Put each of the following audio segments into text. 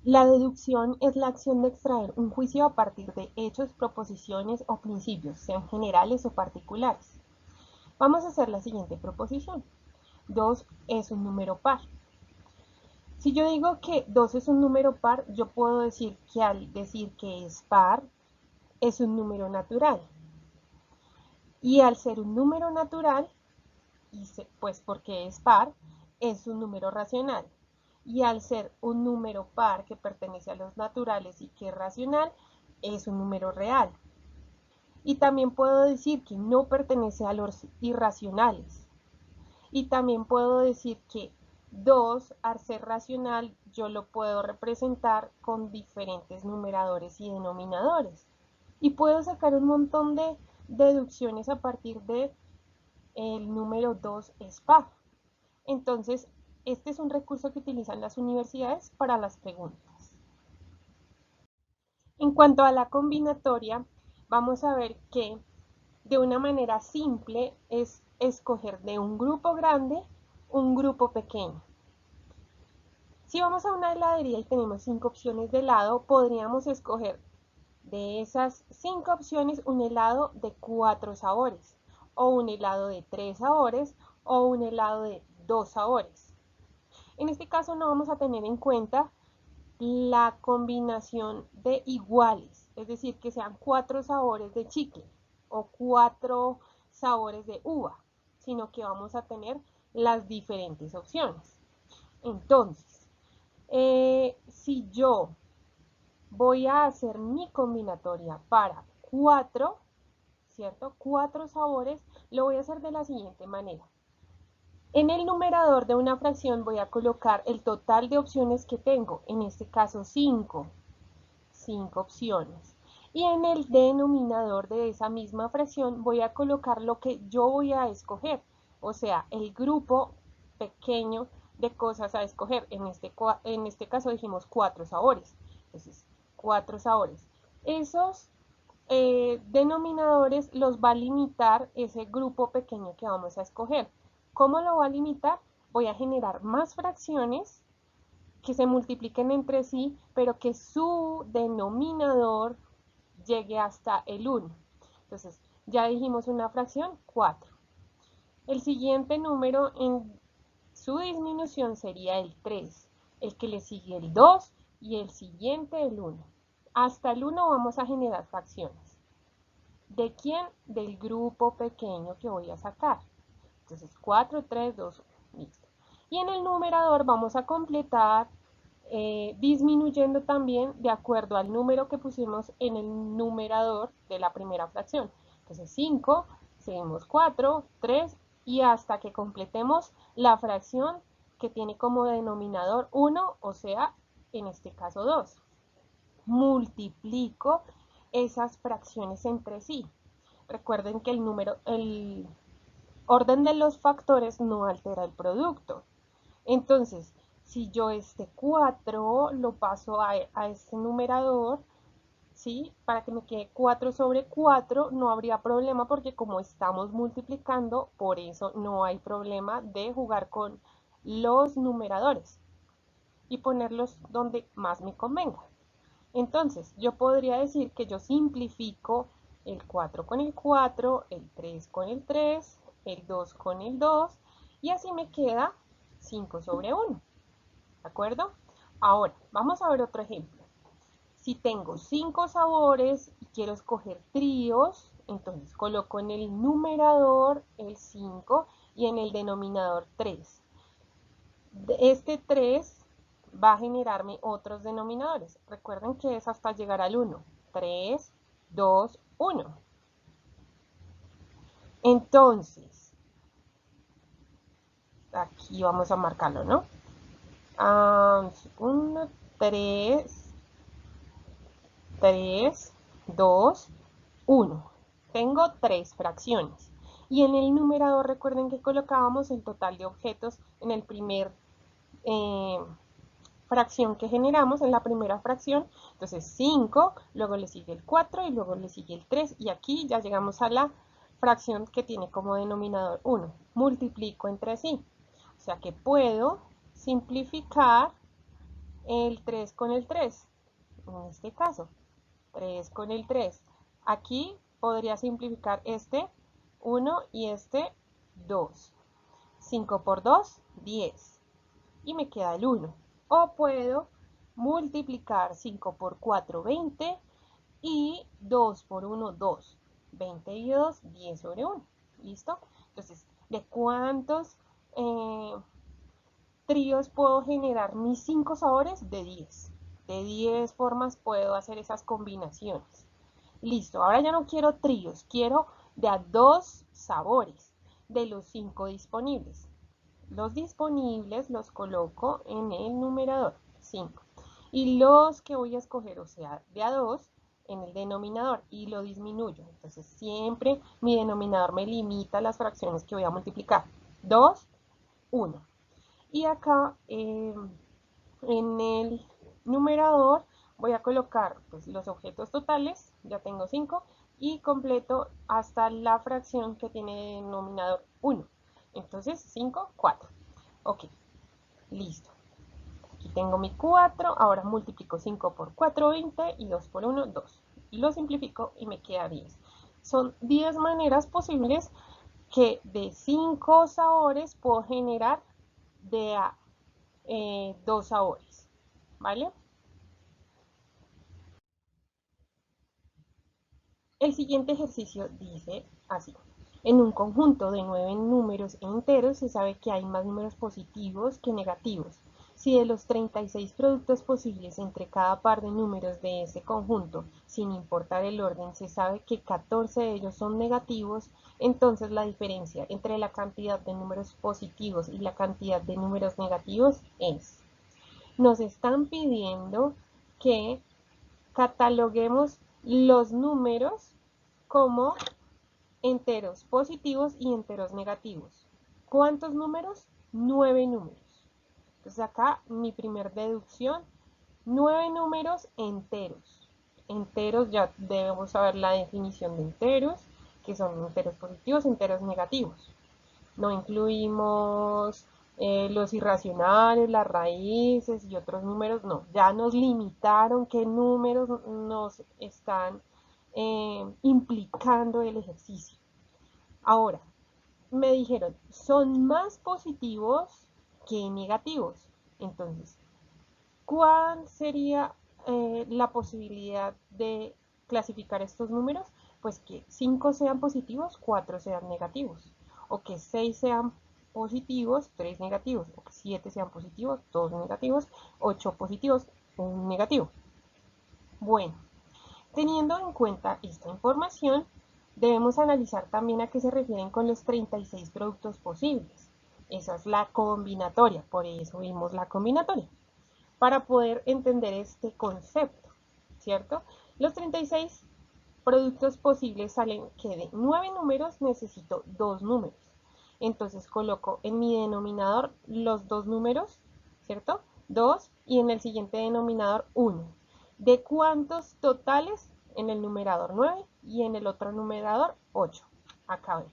La deducción es la acción de extraer un juicio a partir de hechos, proposiciones o principios, sean generales o particulares. Vamos a hacer la siguiente proposición. 2 es un número par. Si yo digo que 2 es un número par, yo puedo decir que al decir que es par, es un número natural. Y al ser un número natural, pues porque es par, es un número racional. Y al ser un número par que pertenece a los naturales y que es racional, es un número real. Y también puedo decir que no pertenece a los irracionales. Y también puedo decir que 2, al ser racional, yo lo puedo representar con diferentes numeradores y denominadores. Y puedo sacar un montón de deducciones a partir de el número 2 es par. Entonces, este es un recurso que utilizan las universidades para las preguntas. En cuanto a la combinatoria, vamos a ver que de una manera simple es escoger de un grupo grande un grupo pequeño. Si vamos a una heladería y tenemos 5 opciones de helado, podríamos escoger de esas 5 opciones un helado de 4 sabores, o un helado de 3 sabores, o un helado de 2 sabores. En este caso no vamos a tener en cuenta la combinación de iguales, es decir, que sean 4 sabores de chicle o 4 sabores de uva, sino que vamos a tener las diferentes opciones. Entonces, si yo voy a hacer mi combinatoria para 4, ¿cierto? 4 sabores, lo voy a hacer de la siguiente manera. En el numerador de una fracción voy a colocar el total de opciones que tengo, en este caso 5 opciones. Y en el denominador de esa misma fracción voy a colocar lo que yo voy a escoger, o sea, el grupo pequeño de cosas a escoger. En este caso dijimos 4 sabores. Entonces, 4 sabores. Esos denominadores los va a limitar ese grupo pequeño que vamos a escoger. ¿Cómo lo va a limitar? Voy a generar más fracciones que se multipliquen entre sí, pero que su denominador llegue hasta el 1. Entonces, ya dijimos una fracción, 4. El siguiente número en su disminución sería el 3, el que le sigue el 2 y el siguiente el 1. Hasta el 1 vamos a generar fracciones. ¿De quién? Del grupo pequeño que voy a sacar. Entonces, 4, 3, 2, 1. Listo. Y en el numerador vamos a completar disminuyendo también de acuerdo al número que pusimos en el numerador de la primera fracción. Entonces 5, seguimos 4, 3 y hasta que completemos la fracción que tiene como denominador 1, o sea, en este caso 2. Multiplico esas fracciones entre sí. Recuerden que el orden de los factores no altera el producto. Entonces, si yo este 4 lo paso a este numerador, ¿sí? Para que me quede 4 sobre 4, no habría problema porque como estamos multiplicando, por eso no hay problema de jugar con los numeradores y ponerlos donde más me convenga. Entonces, yo podría decir que yo simplifico el 4 con el 4, el 3 con el 3, el 2 con el 2 y así me queda 5 sobre 1. ¿De acuerdo? Ahora, vamos a ver otro ejemplo. Si tengo 5 sabores y quiero escoger tríos, entonces coloco en el numerador el 5 y en el denominador 3. Este 3 va a generarme otros denominadores. Recuerden que es hasta llegar al 1. 3, 2, 1. Entonces, aquí vamos a marcarlo, ¿no? 1, 3, 3, 2, 1. Tengo 3 fracciones. Y en el numerador recuerden que colocábamos el total de objetos en el primer fracción que generamos, en la primera fracción. Entonces 5, luego le sigue el 4 y luego le sigue el 3. Y aquí ya llegamos a la fracción que tiene como denominador 1. Multiplico entre sí. O sea que puedo simplificar el 3 con el 3, en este caso, 3 con el 3. Aquí podría simplificar este 1 y este 2. 5 por 2, 10. Y me queda el 1. O puedo multiplicar 5 por 4, 20. Y 2 por 1, 2. 20 y 2, 10 sobre 1. ¿Listo? Entonces, ¿de cuántos tríos puedo generar mis 5 sabores? De 10. De 10 formas puedo hacer esas combinaciones. Listo, ahora ya no quiero tríos, quiero de a 2 sabores de los 5 disponibles. Los disponibles los coloco en el numerador, 5. Y los que voy a escoger, o sea, de a 2, en el denominador y lo disminuyo. Entonces siempre mi denominador me limita las fracciones que voy a multiplicar. 2, 1. Y acá en el numerador voy a colocar pues, los objetos totales, ya tengo 5, y completo hasta la fracción que tiene denominador 1. Entonces 5, 4. Ok, listo. Aquí tengo mi 4, ahora multiplico 5 por 4, 20 y 2 por 1, 2. Y lo simplifico y me queda 10. Son 10 maneras posibles que de 5 sabores puedo generar de a 2 sabores, ¿vale? El siguiente ejercicio dice así. En un conjunto de 9 números enteros se sabe que hay más números positivos que negativos. Si de los 36 productos posibles entre cada par de números de ese conjunto, sin importar el orden, se sabe que 14 de ellos son negativos, entonces la diferencia entre la cantidad de números positivos y la cantidad de números negativos es. Nos están pidiendo que cataloguemos los números como enteros positivos y enteros negativos. ¿Cuántos números? 9 números. Entonces acá mi primer deducción, 9 números enteros. Enteros, ya debemos saber la definición de enteros, que son enteros positivos, enteros negativos. No incluimos los irracionales, las raíces y otros números, no. Ya nos limitaron qué números nos están implicando el ejercicio. Ahora, me dijeron, son más positivos que negativos. Entonces, ¿cuál sería la posibilidad de clasificar estos números? Pues que 5 sean positivos, 4 sean negativos. O que 6 sean positivos, 3 negativos. O que 7 sean positivos, 2 negativos. 8 positivos, 1 negativo. Bueno, teniendo en cuenta esta información, debemos analizar también a qué se refieren con los 36 productos posibles. Esa es la combinatoria, por eso vimos la combinatoria. Para poder entender este concepto, ¿cierto? Los 36 productos posibles salen que de 9 números necesito 2 números. Entonces coloco en mi denominador los 2 números, ¿cierto? 2 y en el siguiente denominador 1. ¿De cuántos totales? En el numerador 9 y en el otro numerador 8. Acá ven.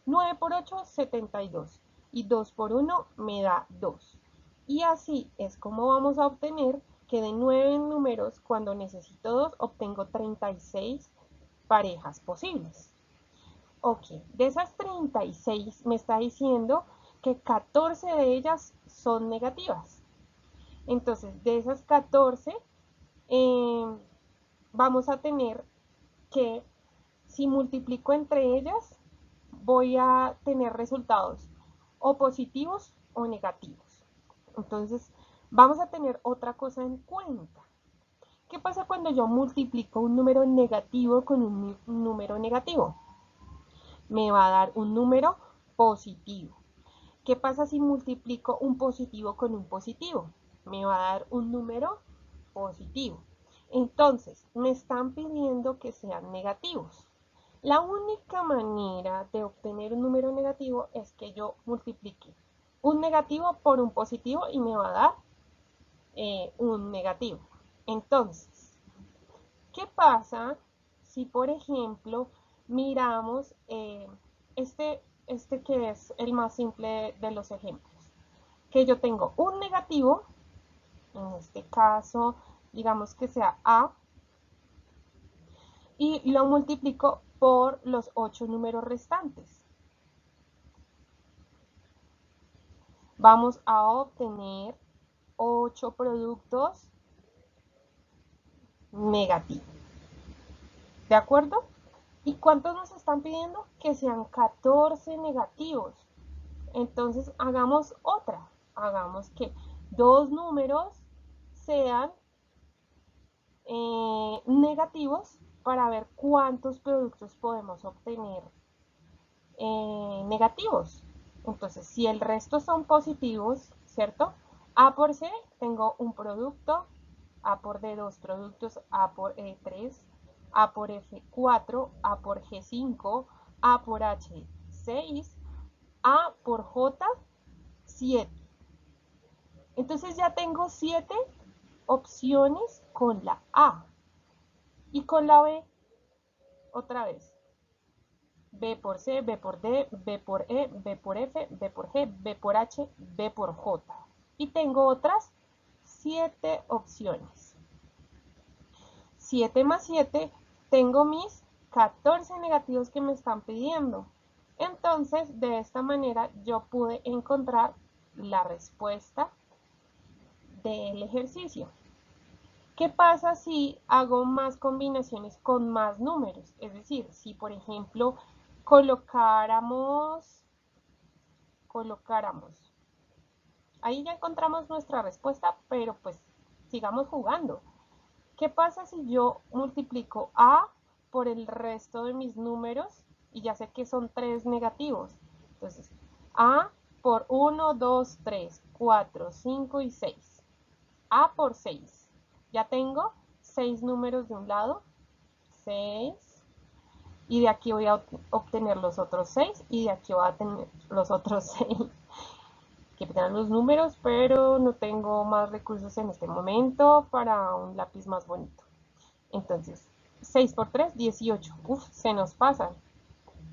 9 por 8, 72. Y 2 por 1 me da 2. Y así es como vamos a obtener que de 9 números, cuando necesito 2, obtengo 36 parejas posibles. Ok, de esas 36 me está diciendo que 14 de ellas son negativas. Entonces, de esas 14, vamos a tener que, si multiplico entre ellas, voy a tener resultados o positivos o negativos. Entonces, vamos a tener otra cosa en cuenta. ¿Qué pasa cuando yo multiplico un número negativo con un número negativo? Me va a dar un número positivo. ¿Qué pasa si multiplico un positivo con un positivo? Me va a dar un número positivo. Entonces, me están pidiendo que sean negativos. La única manera de obtener un número negativo es que yo multiplique un negativo por un positivo y me va a dar un negativo. Entonces, ¿qué pasa si, por ejemplo, miramos este que es el más simple de los ejemplos? Que yo tengo un negativo en este caso, digamos que sea A, y lo multiplico por los 8 números restantes. Vamos a obtener 8 productos negativos. ¿De acuerdo? ¿Y cuántos nos están pidiendo? Que sean 14 negativos. Entonces hagamos otra. Hagamos que dos números sean negativos para ver cuántos productos podemos obtener negativos. Entonces, si el resto son positivos, ¿cierto? A por C tengo un producto, A por D dos productos, A por E 3, A por F 4, A por G 5, A por H 6, A por J 7. Entonces ya tengo 7 opciones con la A. Y con la B, otra vez. B por C, B por D, B por E, B por F, B por G, B por H, B por J. Y tengo otras 7 opciones. 7 más 7, tengo mis 14 negativos que me están pidiendo. Entonces, de esta manera yo pude encontrar la respuesta del ejercicio. ¿Qué pasa si hago más combinaciones con más números? Es decir, si por ejemplo colocáramos, ahí ya encontramos nuestra respuesta, pero pues sigamos jugando. ¿Qué pasa si yo multiplico A por el resto de mis números? Y ya sé que son 3 negativos. Entonces, A por 1, 2, 3, 4, 5 y 6. A por 6. Ya tengo 6 números de un lado. 6. Y de aquí voy a obtener los otros 6. Y de aquí voy a tener los otros 6. Que tengan los números, pero no tengo más recursos en este momento para un lápiz más bonito. Entonces, 6 por 3, 18. Uf, se nos pasan.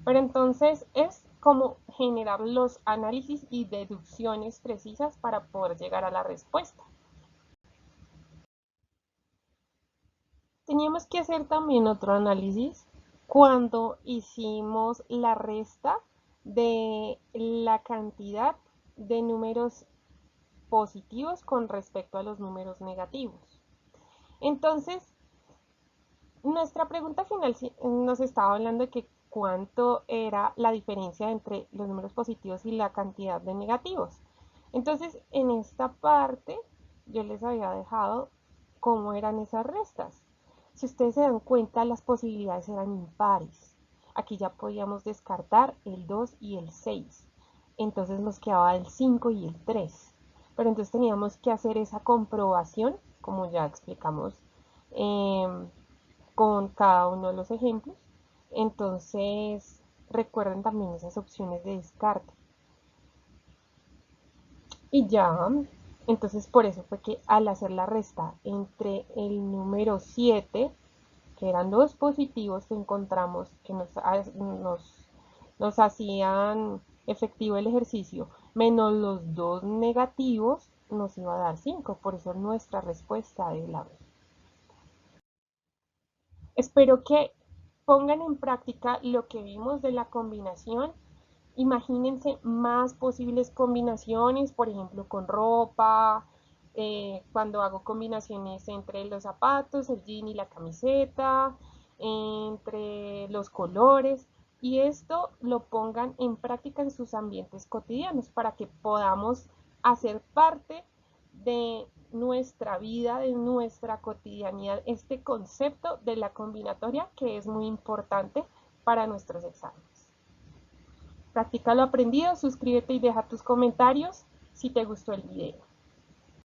Pero entonces es como generar los análisis y deducciones precisas para poder llegar a la respuesta. Teníamos que hacer también otro análisis cuando hicimos la resta de la cantidad de números positivos con respecto a los números negativos. Entonces, nuestra pregunta final nos estaba hablando de que cuánto era la diferencia entre los números positivos y la cantidad de negativos. Entonces, en esta parte yo les había dejado cómo eran esas restas. Si ustedes se dan cuenta, las posibilidades eran impares. Aquí ya podíamos descartar el 2 y el 6. Entonces nos quedaba el 5 y el 3. Pero entonces teníamos que hacer esa comprobación, como ya explicamos con cada uno de los ejemplos. Entonces, recuerden también esas opciones de descarte. Y ya, entonces por eso fue que al hacer la resta entre el número 7, que eran dos positivos que encontramos que nos hacían efectivo el ejercicio, menos los dos negativos, nos iba a dar 5. Por eso nuestra respuesta es la B. Espero que pongan en práctica lo que vimos de la combinación. Imagínense más posibles combinaciones, por ejemplo, con ropa, cuando hago combinaciones entre los zapatos, el jean y la camiseta, entre los colores, y esto lo pongan en práctica en sus ambientes cotidianos para que podamos hacer parte de nuestra vida, de nuestra cotidianidad, este concepto de la combinatoria que es muy importante para nuestros exámenes. Practica lo aprendido, suscríbete y deja tus comentarios si te gustó el video.